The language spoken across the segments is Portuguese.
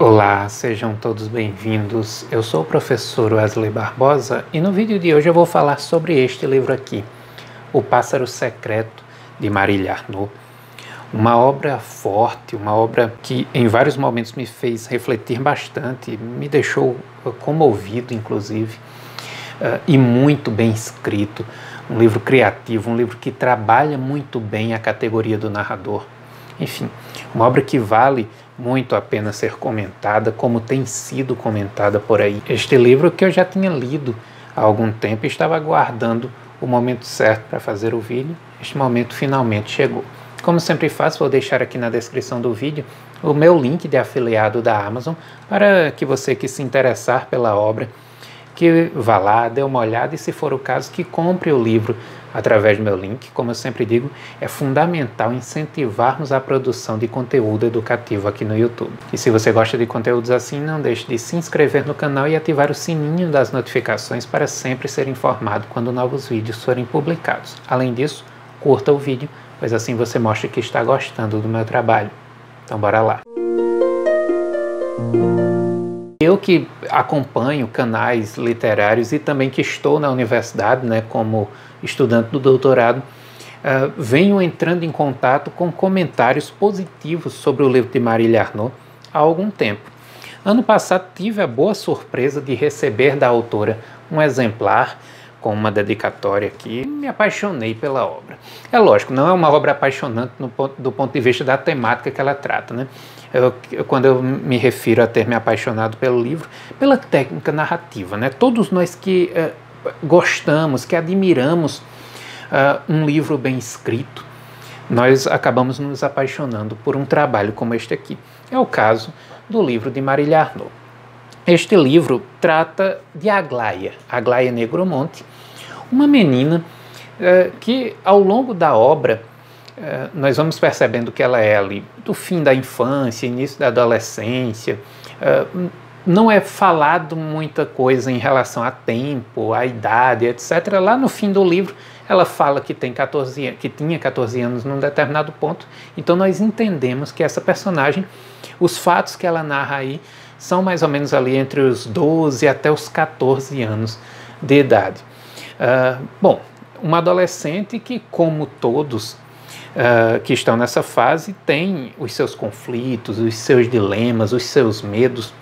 Olá, sejam todos bem-vindos. Eu sou o professor Wesley Barbosa e no vídeo de hoje eu vou falar sobre este livro aqui, O Pássaro Secreto, de Marília Arnaud. Uma obra forte, uma obra que em vários momentos me fez refletir bastante, me deixou comovido, inclusive, e muito bem escrito. Um livro criativo, um livro que trabalha muito bem a categoria do narrador. Enfim, uma obra que vale muito a pena ser comentada, como tem sido comentada por aí. Este livro que eu já tinha lido há algum tempo e estava aguardando o momento certo para fazer o vídeo, este momento finalmente chegou. Como sempre faço, vou deixar aqui na descrição do vídeo o meu link de afiliado da Amazon para que você que se interessar pela obra, que vá lá, dê uma olhada e, se for o caso, que compre o livro através do meu link. Como eu sempre digo, é fundamental incentivarmos a produção de conteúdo educativo aqui no YouTube. E se você gosta de conteúdos assim, não deixe de se inscrever no canal e ativar o sininho das notificações para sempre ser informado quando novos vídeos forem publicados. Além disso, curta o vídeo, pois assim você mostra que está gostando do meu trabalho. Então bora lá! Eu que acompanho canais literários e também que estou na universidade, como estudante do doutorado, venho entrando em contato com comentários positivos sobre o livro de Marília Arnaud há algum tempo. Ano passado tive a boa surpresa de receber da autora um exemplar com uma dedicatória aqui e me apaixonei pela obra. É lógico, não é uma obra apaixonante do ponto de vista da temática que ela trata, quando eu me refiro a ter me apaixonado pelo livro, pela técnica narrativa, Todos nós que gostamos, que admiramos um livro bem escrito, nós acabamos nos apaixonando por um trabalho como este aqui. É o caso do livro de Marília Arnaud. Este livro trata de Aglaia Negromonte, uma menina que ao longo da obra nós vamos percebendo que ela é ali do fim da infância, início da adolescência. Não é falado muita coisa em relação a tempo, a idade, etc. Lá no fim do livro ela fala que tinha 14 anos num determinado ponto. Então nós entendemos que essa personagem, os fatos que ela narra aí, são mais ou menos ali entre os 12 até os 14 anos de idade. Bom, uma adolescente que, como todos que estão nessa fase, tem os seus conflitos, os seus dilemas, os seus medos,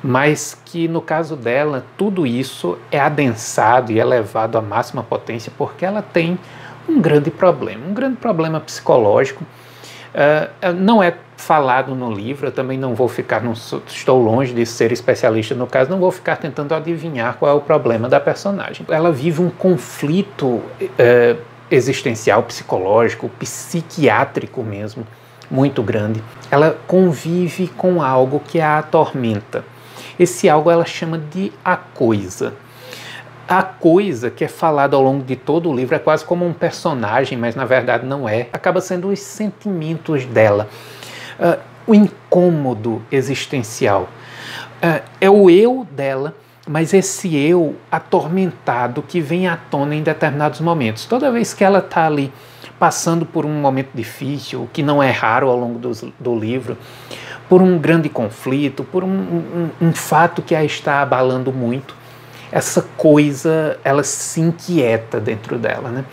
mas que no caso dela tudo isso é adensado e elevado à máxima potência porque ela tem um grande problema psicológico. Não é falado no livro, eu também não vou ficar, estou longe de ser especialista no caso, não vou ficar tentando adivinhar qual é o problema da personagem. Ela vive um conflito existencial, psicológico, psiquiátrico mesmo, muito grande. Ela convive com algo que a atormenta. Esse algo ela chama de a coisa. A coisa que é falada ao longo de todo o livro é quase como um personagem, mas na verdade não é. Acaba sendo os sentimentos dela. O incômodo existencial. É o eu dela, mas esse eu atormentado que vem à tona em determinados momentos. Toda vez que ela está ali passando por um momento difícil, o que não é raro ao longo do livro, por um grande conflito, por um fato que a está abalando muito, essa coisa, ela se inquieta dentro dela,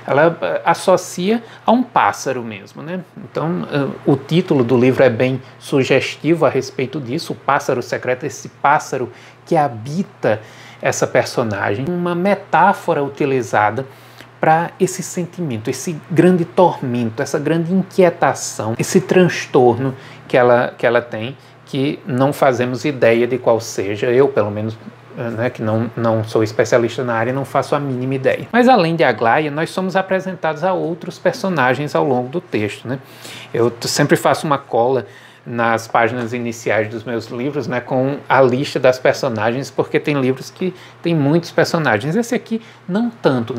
Ela associa a um pássaro mesmo, Então, o título do livro é bem sugestivo a respeito disso, o pássaro secreto, esse pássaro que habita essa personagem, uma metáfora utilizada para esse sentimento, esse grande tormento, essa grande inquietação, esse transtorno que ela tem, que não fazemos ideia de qual seja. Eu, pelo menos, que não sou especialista na área, não faço a mínima ideia. Mas além de Aglaia, nós somos apresentados a outros personagens ao longo do texto. Eu sempre faço uma cola nas páginas iniciais dos meus livros, com a lista das personagens, porque tem livros que tem muitos personagens. Esse aqui não tanto,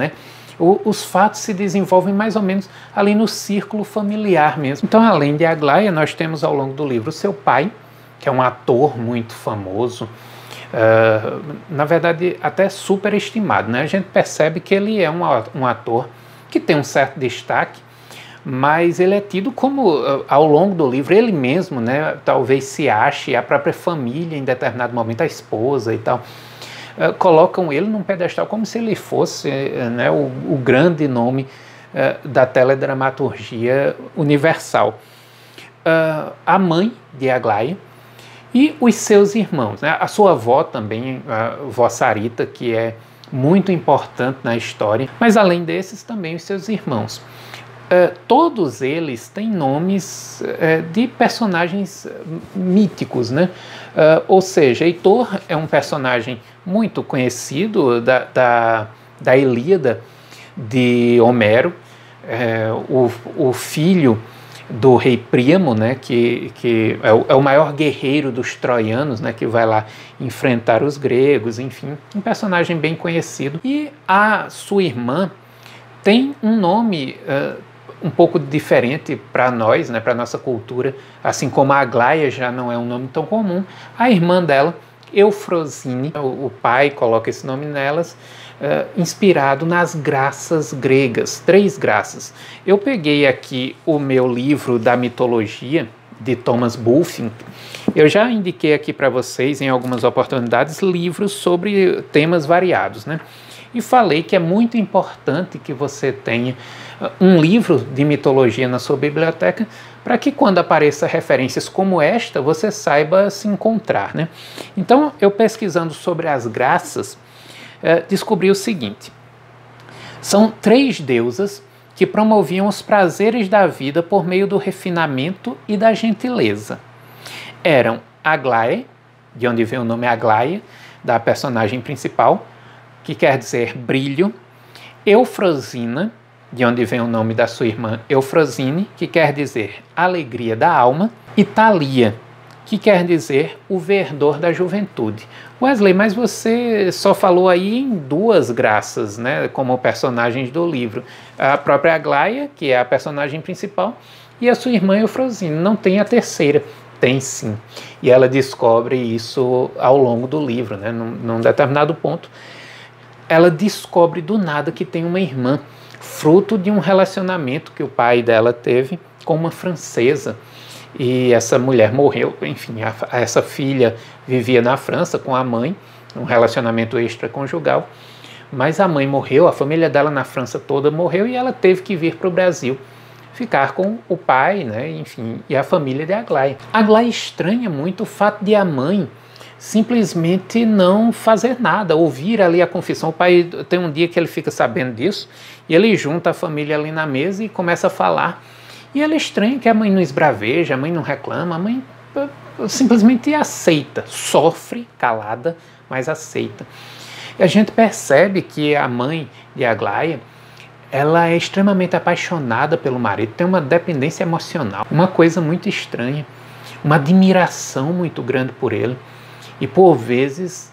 Os fatos se desenvolvem mais ou menos ali no círculo familiar mesmo. Então, além de Aglaia, nós temos ao longo do livro o seu pai, que é um ator muito famoso, na verdade até superestimado, A gente percebe que ele é um ator que tem um certo destaque, mas ele é tido como, ao longo do livro, ele mesmo, né, talvez se ache, a própria família em determinado momento, a esposa e tal, colocam ele num pedestal como se ele fosse, né, o grande nome da teledramaturgia universal. A mãe de Aglaia e os seus irmãos, né? A sua avó também, a vó Sarita, que é muito importante na história, mas além desses também os seus irmãos. Todos eles têm nomes de personagens míticos, né? Ou seja, Heitor é um personagem muito conhecido da Ilíada de Homero, o filho do rei Príamo, né, que é o maior guerreiro dos troianos, né, que vai lá enfrentar os gregos, enfim, um personagem bem conhecido. E a sua irmã tem um nome um pouco diferente para nós, né, para a nossa cultura, assim como a Aglaia já não é um nome tão comum. A irmã dela, Eufrosine, o pai coloca esse nome nelas, inspirado nas graças gregas, 3 graças. Eu peguei aqui o meu livro da mitologia, de Thomas Bulfing. Eu já indiquei aqui para vocês, em algumas oportunidades, livros sobre temas variados, né? E falei que é muito importante que você tenha um livro de mitologia na sua biblioteca, para que quando apareça referências como esta, você saiba se encontrar, né? Então, eu pesquisando sobre as graças, descobri o seguinte: são 3 deusas que promoviam os prazeres da vida por meio do refinamento e da gentileza. Eram Aglaia, de onde vem o nome Aglaia, da personagem principal, que quer dizer brilho; Eufrosina, de onde vem o nome da sua irmã Eufrosine, que quer dizer alegria da alma; e Thalia, que quer dizer o verdor da juventude. Wesley, mas você só falou aí em 2 graças, né, como personagens do livro. A própria Aglaia, que é a personagem principal, e a sua irmã Eufrosine. Não tem a terceira. Tem sim. E ela descobre isso ao longo do livro, né, num determinado ponto. Ela descobre do nada que tem uma irmã, fruto de um relacionamento que o pai dela teve com uma francesa. E essa mulher morreu, enfim, essa filha vivia na França com a mãe, um relacionamento extraconjugal, mas a mãe morreu, a família dela na França toda morreu e ela teve que vir para o Brasil, ficar com o pai, né, enfim, e a família de Aglaia. Aglaia estranha muito o fato de a mãe simplesmente não fazer nada, ouvir ali a confissão. O pai tem um dia que ele fica sabendo disso e ele junta a família ali na mesa e começa a falar. E ela estranha que a mãe não esbraveja, a mãe não reclama, a mãe simplesmente aceita, sofre calada, mas aceita. E a gente percebe que a mãe de Aglaia, ela é extremamente apaixonada pelo marido, tem uma dependência emocional, uma coisa muito estranha, uma admiração muito grande por ele. E por vezes,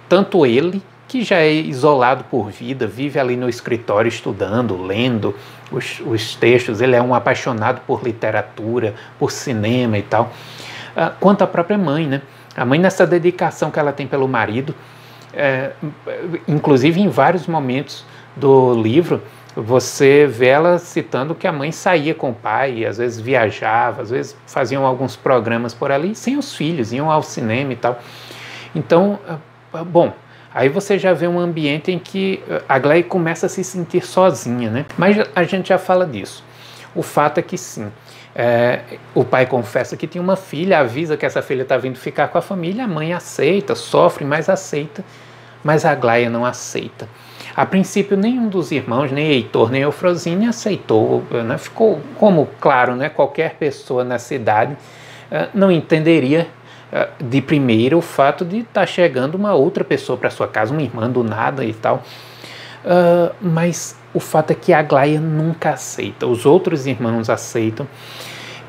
tanto ele, que já é isolado por vida, vive ali no escritório estudando, lendo os textos, ele é um apaixonado por literatura, por cinema e tal, quanto a própria mãe, né? A mãe, nessa dedicação que ela tem pelo marido, inclusive em vários momentos do livro, você vê ela citando que a mãe saía com o pai, às vezes viajava, às vezes faziam alguns programas por ali, sem os filhos, iam ao cinema e tal. Então, bom, aí você já vê um ambiente em que a Aglaia começa a se sentir sozinha, né? Mas a gente já fala disso. O fato é que sim, o pai confessa que tinha uma filha, avisa que essa filha está vindo ficar com a família, a mãe aceita, sofre, mas aceita, mas a Aglaia não aceita. A princípio, nenhum dos irmãos, nem Heitor, nem Eufrosine, aceitou, né? Ficou como claro, né? Qualquer pessoa na cidade não entenderia de primeira o fato de estar chegando uma outra pessoa para sua casa, uma irmã do nada e tal. Mas o fato é que a Aglaia nunca aceita, os outros irmãos aceitam,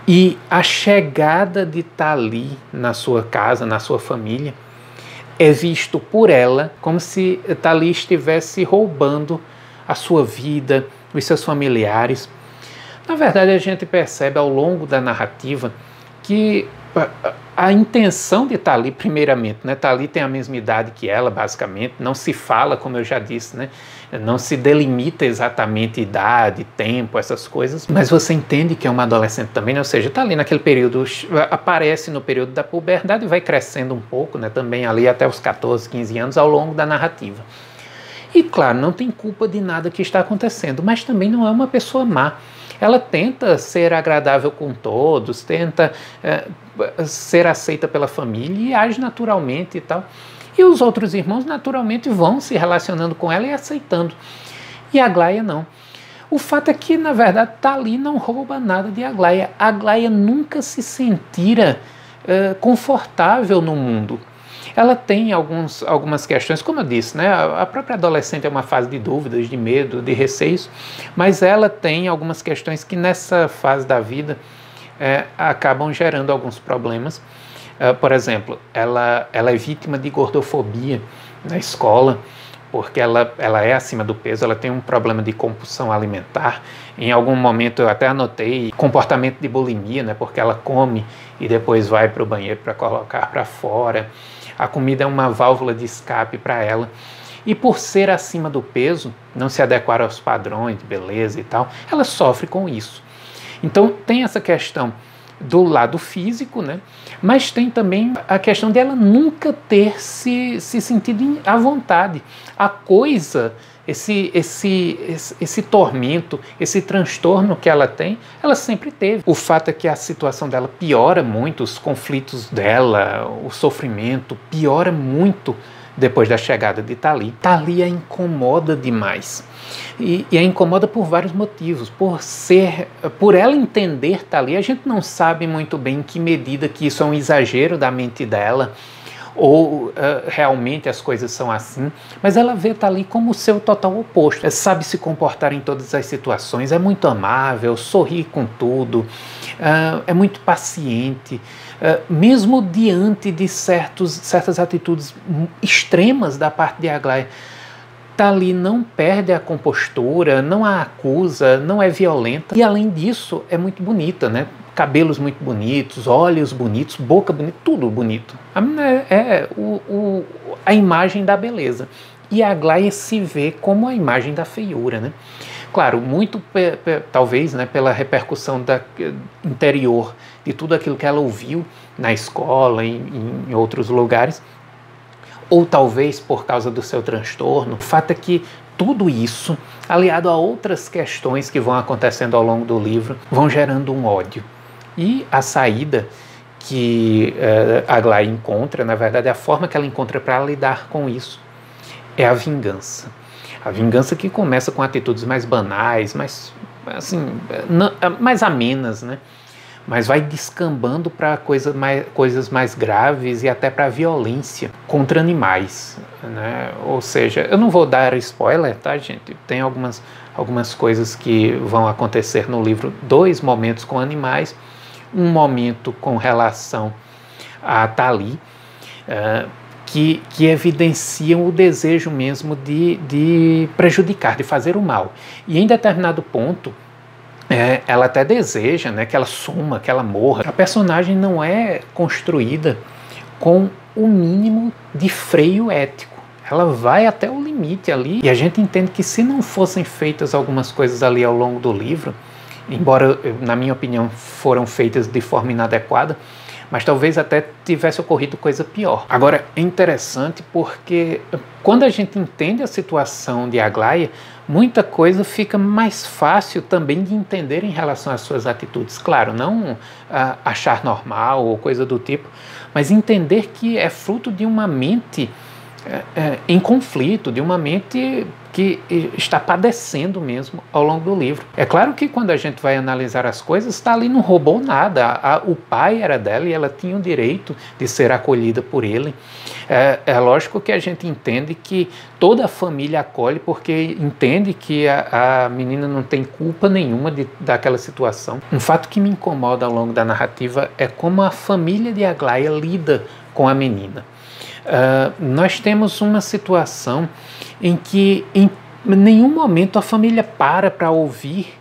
e a chegada de Thalia na sua casa, na sua família, é visto por ela como se Thalia estivesse roubando a sua vida, os seus familiares. Na verdade, a gente percebe ao longo da narrativa que a intenção de Thalí, primeiramente, né? Thalí tem a mesma idade que ela, basicamente, não se fala, como eu já disse, né? Não se delimita exatamente idade, tempo, essas coisas, mas você entende que é uma adolescente também, né? Ou seja, está ali naquele período, aparece no período da puberdade e vai crescendo um pouco, né? Também ali até os 14, 15 anos ao longo da narrativa. E claro, não tem culpa de nada que está acontecendo, mas também não é uma pessoa má. Ela tenta ser agradável com todos, tenta ser aceita pela família e age naturalmente e tal. E os outros irmãos naturalmente vão se relacionando com ela e aceitando. E a Aglaia não. O fato é que, na verdade, Thalí não rouba nada de Aglaia. A Aglaia nunca se sentira confortável no mundo. Ela tem algumas questões, como eu disse, né? A própria adolescente é uma fase de dúvidas, de medo, de receios, mas ela tem algumas questões que nessa fase da vida acabam gerando alguns problemas. Por exemplo, ela é vítima de gordofobia na escola, porque ela é acima do peso, ela tem um problema de compulsão alimentar. Em algum momento eu até anotei comportamento de bulimia, né, porque ela come e depois vai para o banheiro para colocar para fora. A comida é uma válvula de escape para ela. E por ser acima do peso, não se adequar aos padrões de beleza e tal, ela sofre com isso. Então tem essa questão do lado físico, né? Mas tem também a questão dela nunca ter se sentido à vontade. A coisa, esse tormento, esse transtorno que ela tem, ela sempre teve. O fato é que a situação dela piora muito, os conflitos dela, o sofrimento piora muito depois da chegada de Thalí. Thalí a incomoda demais. E a incomoda por vários motivos. Por ela entender Thalí, a gente não sabe muito bem em que medida que isso é um exagero da mente dela, ou realmente as coisas são assim, mas ela vê Thalí como o seu total oposto. Sabe se comportar em todas as situações, é muito amável, sorri com tudo, é muito paciente, mesmo diante de certas atitudes extremas da parte de Aglaia. Thalí não perde a compostura, não a acusa, não é violenta e além disso é muito bonita, né? Cabelos muito bonitos, olhos bonitos, boca bonita, tudo bonito. A menina é a imagem da beleza. E a Aglaia se vê como a imagem da feiura, né? Claro, muito talvez, né, pela repercussão interior de tudo aquilo que ela ouviu na escola, em outros lugares, ou talvez por causa do seu transtorno. O fato é que tudo isso, aliado a outras questões que vão acontecendo ao longo do livro, vão gerando um ódio. E a saída que a Aglaia encontra, na verdade, a forma que ela encontra para lidar com isso é a vingança. A vingança que começa com atitudes mais banais, mais amenas, né? Mas vai descambando para coisas mais graves e até para violência contra animais, né? Ou seja, eu não vou dar spoiler, tá, gente? Tem algumas coisas que vão acontecer no livro, 2 momentos com animais, um momento com relação a Thalí, que evidenciam o desejo mesmo de prejudicar, de fazer o mal. E em determinado ponto, ela até deseja, né, que ela suma, que ela morra. A personagem não é construída com o mínimo de freio ético. Ela vai até o limite ali. E a gente entende que se não fossem feitas algumas coisas ali ao longo do livro, embora, na minha opinião, foram feitas de forma inadequada, mas talvez até tivesse ocorrido coisa pior. Agora, é interessante porque quando a gente entende a situação de Aglaia, muita coisa fica mais fácil também de entender em relação às suas atitudes. Claro, não achar normal ou coisa do tipo, mas entender que é fruto de uma mente em conflito, de uma mente que está padecendo mesmo ao longo do livro. É claro que quando a gente vai analisar as coisas, Thalí não roubou nada. O pai era dela e ela tinha o direito de ser acolhida por ele. É lógico que a gente entende que toda a família acolhe porque entende que a menina não tem culpa nenhuma daquela situação. Um fato que me incomoda ao longo da narrativa é como a família de Aglaia lida com a menina. Nós temos uma situação em que em nenhum momento a família para ouvir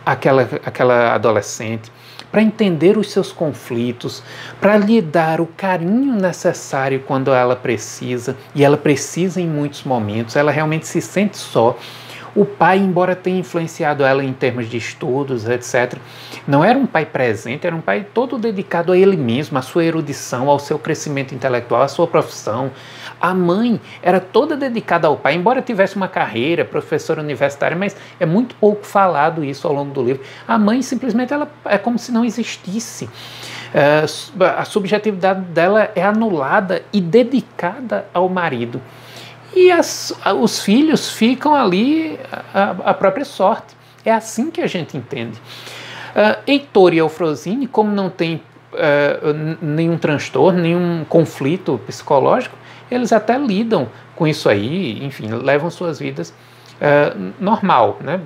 aquela adolescente, para entender os seus conflitos, para lhe dar o carinho necessário quando ela precisa, e ela precisa em muitos momentos, ela realmente se sente só. O pai, embora tenha influenciado ela em termos de estudos, etc., não era um pai presente, era um pai todo dedicado a ele mesmo, à sua erudição, ao seu crescimento intelectual, à sua profissão. A mãe era toda dedicada ao pai, embora tivesse uma carreira, professora universitária, mas é muito pouco falado isso ao longo do livro. A mãe simplesmente ela é como se não existisse. A subjetividade dela é anulada e dedicada ao marido. E os filhos ficam ali à própria sorte. É assim que a gente entende. Heitor e Eufrosine, como não tem nenhum transtorno, nenhum conflito psicológico, eles até lidam com isso aí, enfim, levam suas vidas normal, né?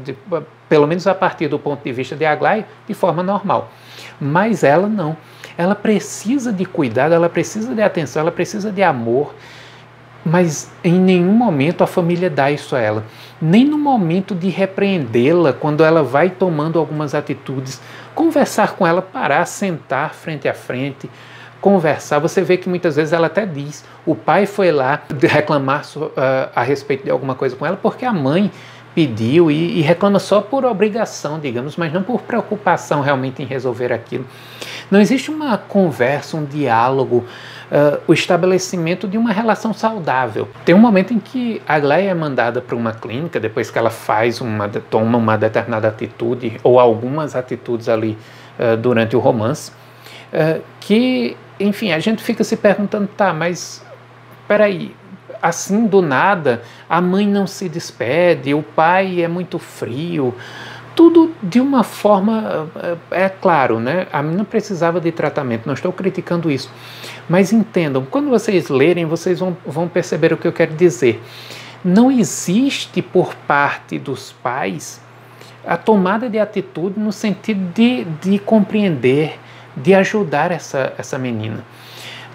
Pelo menos a partir do ponto de vista de Aglaia, de forma normal. Mas ela não. Ela precisa de cuidado, ela precisa de atenção, ela precisa de amor. Mas em nenhum momento a família dá isso a ela. Nem no momento de repreendê-la, quando ela vai tomando algumas atitudes. Conversar com ela, parar, sentar frente a frente, conversar. Você vê que muitas vezes ela até diz, o pai foi lá reclamar a respeito de alguma coisa com ela, porque a mãe pediu e reclama só por obrigação, digamos, mas não por preocupação realmente em resolver aquilo. Não existe uma conversa, um diálogo, o estabelecimento de uma relação saudável. Tem um momento em que a Aglaia é mandada para uma clínica, depois que ela toma uma determinada atitude, ou algumas atitudes ali durante o romance, que, enfim, a gente fica se perguntando, tá, mas peraí, assim do nada, a mãe não se despede, o pai é muito frio, tudo de uma forma, é claro, né? A menina precisava de tratamento, não estou criticando isso, mas entendam, quando vocês lerem, vocês vão perceber o que eu quero dizer. Não existe por parte dos pais a tomada de atitude no sentido de compreender, de ajudar essa menina.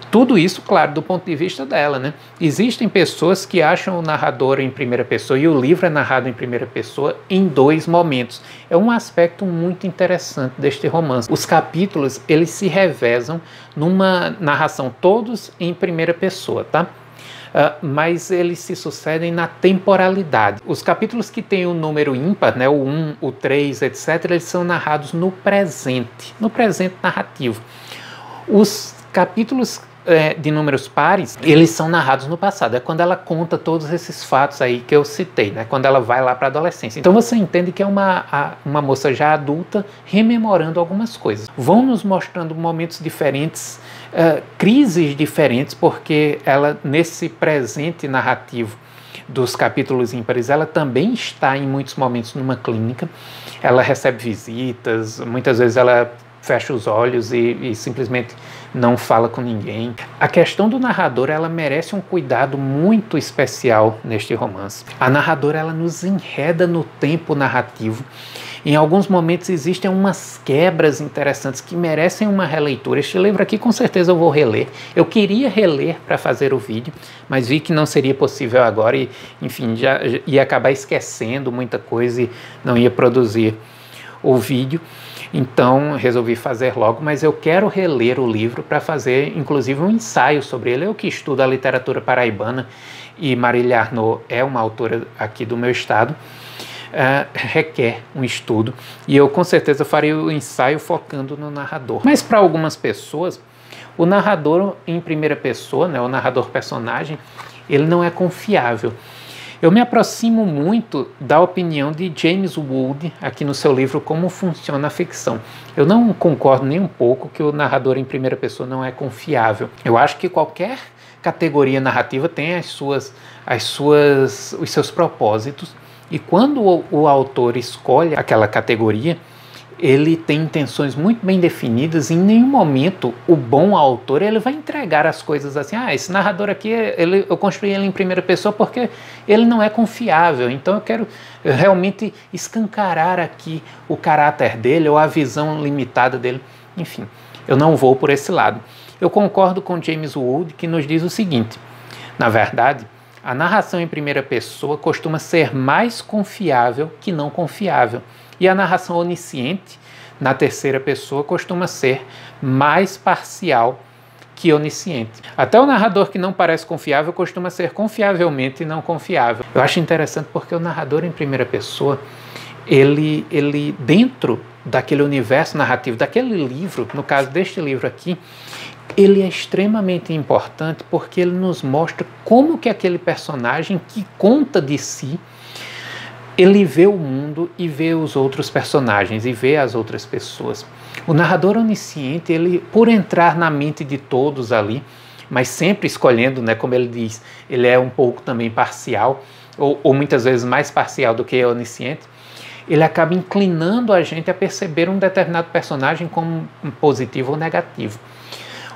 Tudo isso, claro, do ponto de vista dela, né? Existem pessoas que acham o narrador em primeira pessoa e o livro é narrado em primeira pessoa em dois momentos. É um aspecto muito interessante deste romance. Os capítulos, eles se revezam numa narração todos em primeira pessoa, tá? Mas eles se sucedem na temporalidade. Os capítulos que têm o número ímpar, né, o 1, o 3, etc., eles são narrados no presente narrativo. Os capítulos de números pares, eles são narrados no passado. É quando ela conta todos esses fatos aí que eu citei, né? Quando ela vai lá para a adolescência. Então você entende que é uma moça já adulta rememorando algumas coisas. Vão nos mostrando momentos diferentes, crises diferentes, porque ela, nesse presente narrativo dos capítulos ímpares, ela também está em muitos momentos numa clínica. Ela recebe visitas, muitas vezes ela fecha os olhos e simplesmente não fala com ninguém. A questão do narrador, ela merece um cuidado muito especial neste romance. A narradora, ela nos enreda no tempo narrativo. Em alguns momentos existem umas quebras interessantes que merecem uma releitura. Este livro aqui com certeza eu vou reler. Eu queria reler para fazer o vídeo, mas vi que não seria possível agora e, enfim, já ia acabar esquecendo muita coisa e não ia produzir o vídeo. Então resolvi fazer logo, mas eu quero reler o livro para fazer inclusive um ensaio sobre ele. Eu que estudo a literatura paraibana e Marília Arnaud é uma autora aqui do meu estado, requer um estudo e eu com certeza farei o ensaio focando no narrador. Mas para algumas pessoas, o narrador em primeira pessoa, né, o narrador personagem, ele não é confiável. Eu me aproximo muito da opinião de James Wood, aqui no seu livro Como Funciona a Ficção. Eu não concordo nem um pouco que o narrador em primeira pessoa não é confiável. Eu acho que qualquer categoria narrativa tem os seus propósitos, e quando o autor escolhe aquela categoria, ele tem intenções muito bem definidas. Em nenhum momento o bom autor ele vai entregar as coisas assim, esse narrador aqui, eu construí ele em primeira pessoa porque ele não é confiável, então eu quero realmente escancarar aqui o caráter dele ou a visão limitada dele. Enfim, eu não vou por esse lado. Eu concordo com James Wood, que nos diz o seguinte: na verdade, a narração em primeira pessoa costuma ser mais confiável que não confiável. E a narração onisciente na terceira pessoa costuma ser mais parcial que onisciente. Até o narrador que não parece confiável costuma ser confiavelmente não confiável. Eu acho interessante porque o narrador em primeira pessoa, ele dentro daquele universo narrativo, daquele livro, no caso deste livro aqui, ele é extremamente importante porque ele nos mostra como que aquele personagem que conta de si, ele vê o mundo e vê os outros personagens e vê as outras pessoas. O narrador onisciente, ele, por entrar na mente de todos ali, mas sempre escolhendo, né, como ele diz, ele é um pouco também parcial, ou muitas vezes mais parcial do que onisciente, ele acaba inclinando a gente a perceber um determinado personagem como positivo ou negativo.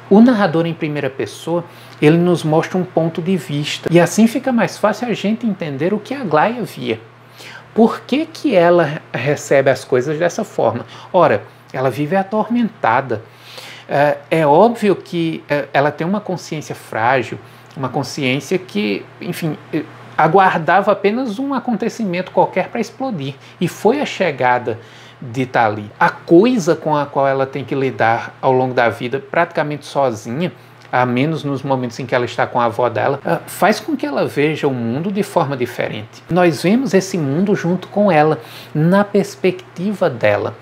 O narrador em primeira pessoa, ele nos mostra um ponto de vista, e assim fica mais fácil a gente entender o que a Aglaia via. Por que que ela recebe as coisas dessa forma? Ora, ela vive atormentada. É óbvio que ela tem uma consciência frágil, uma consciência que, enfim, aguardava apenas um acontecimento qualquer para explodir. E foi a chegada de Tali. A coisa com a qual ela tem que lidar ao longo da vida, praticamente sozinha, a menos nos momentos em que ela está com a avó dela, faz com que ela veja o mundo de forma diferente. Nós vemos esse mundo junto com ela, na perspectiva dela.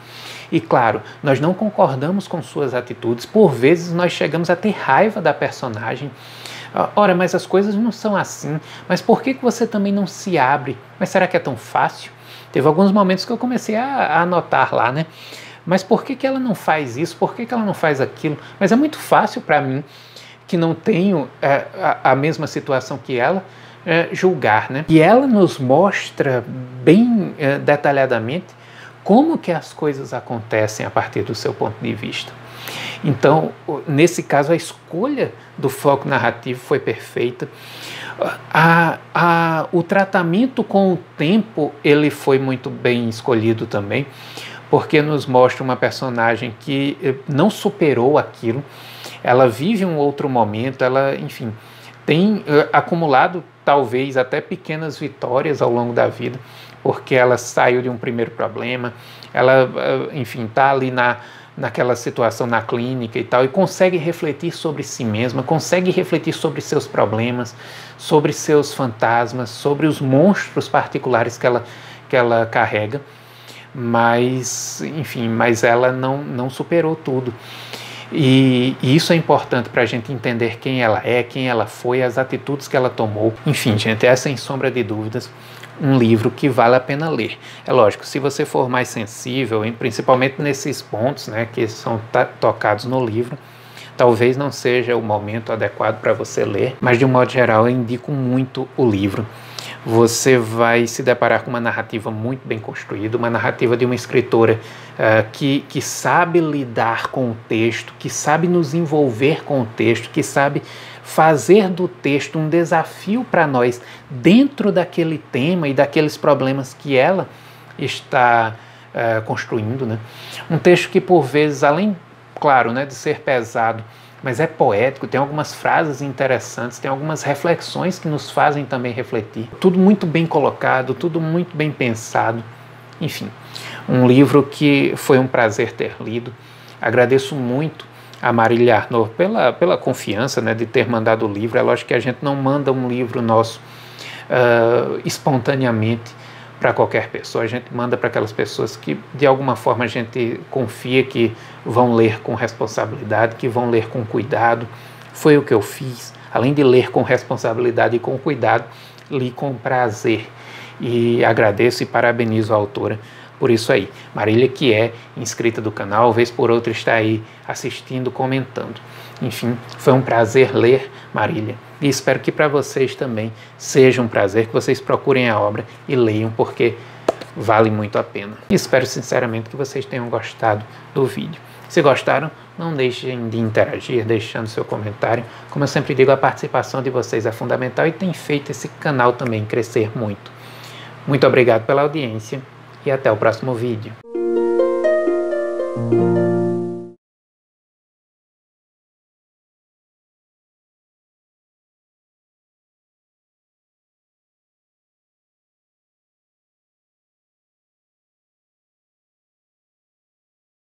E claro, nós não concordamos com suas atitudes, por vezes nós chegamos a ter raiva da personagem. Ora, mas as coisas não são assim, mas por que você também não se abre? Mas será que é tão fácil? Teve alguns momentos que eu comecei a anotar lá, né? Mas por que ela não faz isso? Por que ela não faz aquilo? Mas é muito fácil para mim, que não tenho a mesma situação que ela, julgar, né? E ela nos mostra bem detalhadamente como que as coisas acontecem a partir do seu ponto de vista. Então, nesse caso, a escolha do foco narrativo foi perfeita. O tratamento com o tempo, ele foi muito bem escolhido também, porque nos mostra uma personagem que não superou aquilo. Ela vive um outro momento, ela, enfim, tem acumulado talvez até pequenas vitórias ao longo da vida, porque ela saiu de um primeiro problema, ela, enfim, está ali naquela situação na clínica e tal, e consegue refletir sobre si mesma, consegue refletir sobre seus problemas, sobre seus fantasmas, sobre os monstros particulares que ela carrega, mas, enfim, mas ela não superou tudo. E isso é importante para a gente entender quem ela é, quem ela foi, as atitudes que ela tomou. Enfim, gente, é sem sombra de dúvidas um livro que vale a pena ler. É lógico, se você for mais sensível, principalmente nesses pontos, né, que são tocados no livro, talvez não seja o momento adequado para você ler, mas de um modo geral eu indico muito o livro. Você vai se deparar com uma narrativa muito bem construída, uma narrativa de uma escritora que sabe lidar com o texto, que sabe nos envolver com o texto, que sabe fazer do texto um desafio para nós dentro daquele tema e daqueles problemas que ela está construindo, né? Um texto que por vezes, além, claro, né, de ser pesado, mas é poético, tem algumas frases interessantes, tem algumas reflexões que nos fazem também refletir. Tudo muito bem colocado, tudo muito bem pensado. Enfim, um livro que foi um prazer ter lido. Agradeço muito a Marília Arnaud pela confiança, né, de ter mandado o livro. É lógico que a gente não manda um livro nosso espontaneamente para qualquer pessoa, a gente manda para aquelas pessoas que de alguma forma a gente confia que vão ler com responsabilidade, que vão ler com cuidado. Foi o que eu fiz. Além de ler com responsabilidade e com cuidado, li com prazer. E agradeço e parabenizo a autora por isso aí. Marília, que é inscrita do canal, vez por outra está aí assistindo, comentando. Enfim, foi um prazer ler Marília. E espero que para vocês também seja um prazer, que vocês procurem a obra e leiam, porque vale muito a pena. E espero sinceramente que vocês tenham gostado do vídeo. Se gostaram, não deixem de interagir, deixando seu comentário. Como eu sempre digo, a participação de vocês é fundamental e tem feito esse canal também crescer muito. Muito obrigado pela audiência e até o próximo vídeo.